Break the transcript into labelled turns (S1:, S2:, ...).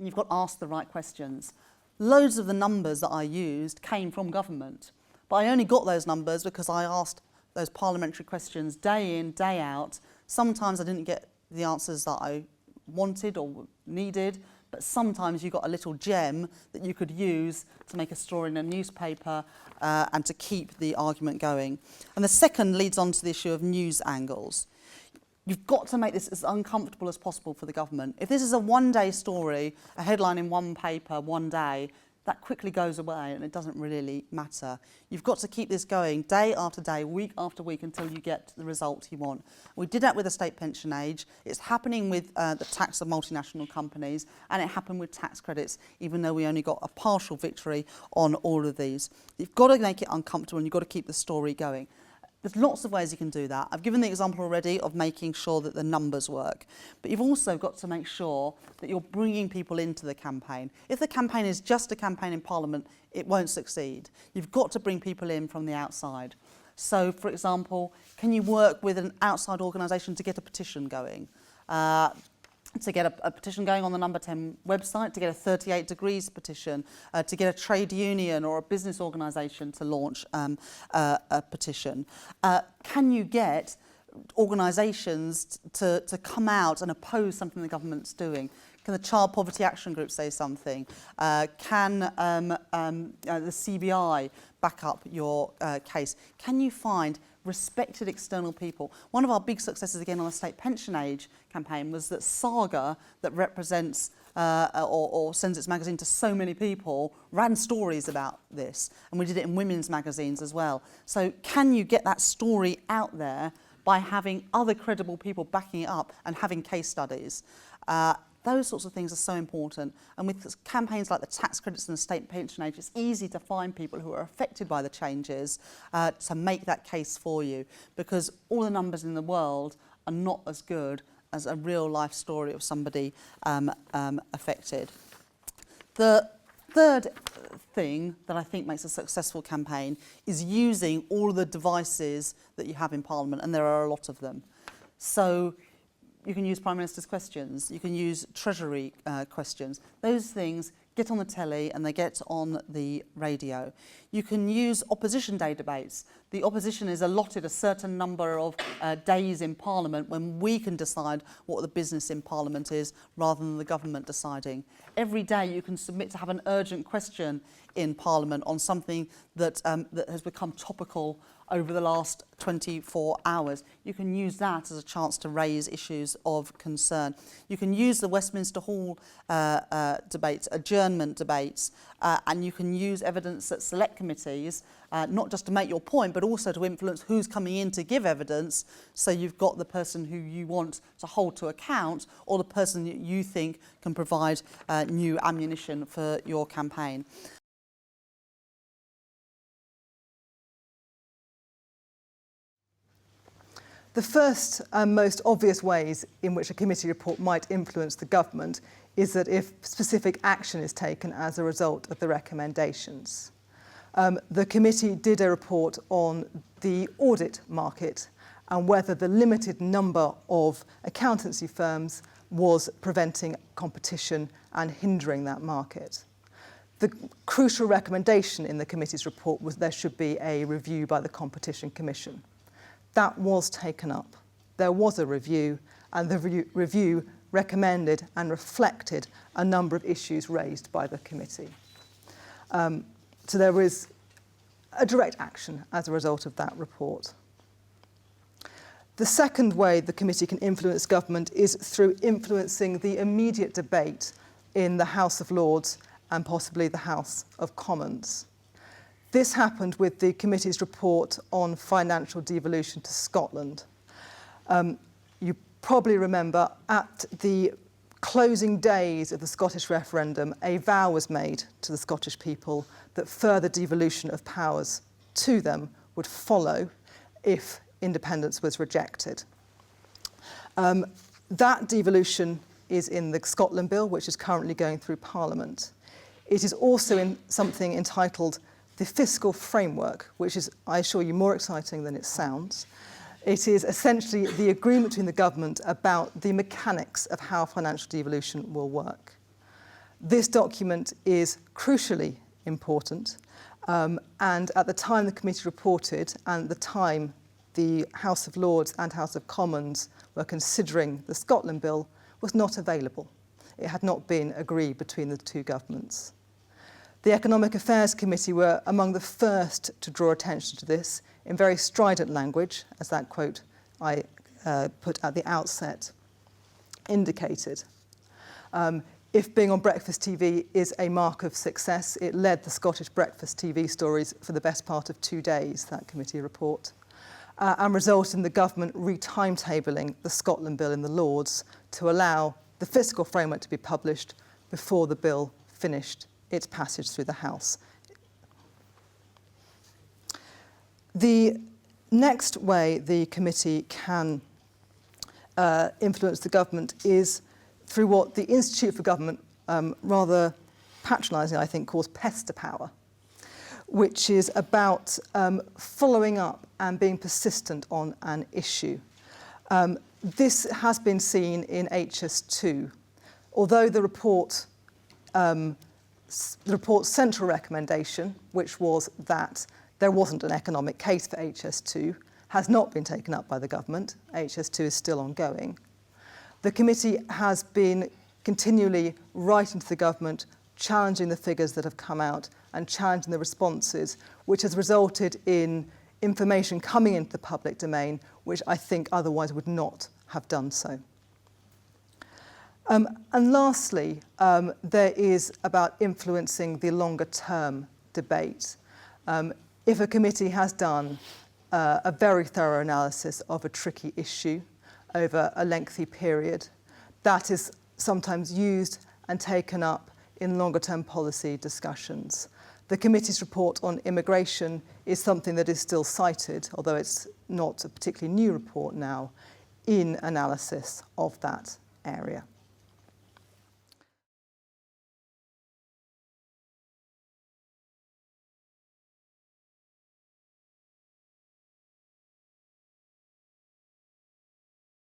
S1: you've got to ask the right questions. Loads of the numbers that I used came from government, but I only got those numbers because I asked those parliamentary questions day in, day out. Sometimes I didn't get the answers that I wanted or needed, but sometimes you got a little gem that you could use to make a story in a newspaper and to keep the argument going. And the second leads on to the issue of news angles. You've got to make this as uncomfortable as possible for the government. If this is a one-day story, a headline in one paper one day, that quickly goes away and it doesn't really matter. You've got to keep this going day after day, week after week, until you get the result you want. We did that with the state pension age. It's happening with the tax of multinational companies, and it happened with tax credits, even though we only got a partial victory on all of these. You've got to make it uncomfortable and you've got to keep the story going. There's lots of ways you can do that. I've given the example already of making sure that the numbers work. But you've also got to make sure that you're bringing people into the campaign. If the campaign is just a campaign in Parliament, it won't succeed. You've got to bring people in from the outside. So, for example, can you work with an outside organisation to get a petition going? To get a petition going on the Number 10 website, to get a 38 Degrees petition, to get a trade union or a business organisation to launch a petition. Can you get organisations to come out and oppose something the government's doing? Can the Child Poverty Action Group say something? Can the CBI back up your case? Can you find respected external people? One of our big successes again on the state pension age campaign was that Saga, that represents or sends its magazine to so many people, ran stories about this, and we did it in women's magazines as well. So can you get that story out there by having other credible people backing it up and having case studies? Those sorts of things are so important. And with campaigns like the tax credits and the state pension age, it's easy to find people who are affected by the changes to make that case for you, because all the numbers in the world are not as good as a real life story of somebody affected. The third thing that I think makes a successful campaign is using all the devices that you have in Parliament, and there are a lot of them. So you can use Prime Minister's questions, you can use Treasury questions. Those things get on the telly and they get on the radio. You can use Opposition Day debates. The opposition is allotted a certain number of days in Parliament when we can decide what the business in Parliament is rather than the government deciding. Every day you can submit to have an urgent question in Parliament on something that has become topical over the last 24 hours. You can use that as a chance to raise issues of concern. You can use the Westminster Hall debates, adjournment debates, and you can use evidence at select committees, not just to make your point, but also to influence who's coming in to give evidence, so you've got the person who you want to hold to account, or the person that you think can provide new ammunition for your campaign.
S2: The first and most obvious ways in which a committee report might influence the government is that if specific action is taken as a result of the recommendations. The committee did a report on the audit market and whether the limited number of accountancy firms was preventing competition and hindering that market. The crucial recommendation in the committee's report was there should be a review by the Competition Commission. That was taken up. There was a review, and the review recommended and reflected a number of issues raised by the committee. So there was a direct action as a result of that report. The second way the committee can influence government is through influencing the immediate debate in the House of Lords and possibly the House of Commons. This happened with the committee's report on financial devolution to Scotland. You probably remember at the closing days of the Scottish referendum, a vow was made to the Scottish people that further devolution of powers to them would follow if independence was rejected. That devolution is in the Scotland Bill, which is currently going through Parliament. It is also in something entitled the Fiscal Framework, which is, I assure you, more exciting than it sounds. It is essentially the agreement between the government about the mechanics of how financial devolution will work. This document is crucially important, and at the time the committee reported and the time the House of Lords and House of Commons were considering the Scotland Bill, was not available. It had not been agreed between the two governments. The Economic Affairs Committee were among the first to draw attention to this in very strident language, as that quote I put at the outset indicated. If being on breakfast TV is a mark of success, it led the Scottish breakfast TV stories for the best part of 2 days, that committee report, and resulted in the government re-timetabling the Scotland Bill in the Lords to allow the fiscal framework to be published before the bill finished its passage through the House. The next way the committee can influence the government is through what the Institute for Government, rather patronising, I think, calls pester power, which is about following up and being persistent on an issue. This has been seen in HS2, although the report's central recommendation, which was that there wasn't an economic case for HS2, has not been taken up by the government. HS2 is still ongoing. The committee has been continually writing to the government, challenging the figures that have come out and challenging the responses, which has resulted in information coming into the public domain, which I think otherwise would not have done so. And lastly, there is about influencing the longer term debate. If a committee has done a very thorough analysis of a tricky issue over a lengthy period, that is sometimes used and taken up in longer term policy discussions. The committee's report on immigration is something that is still cited, although it's not a particularly new report now, in analysis of that area.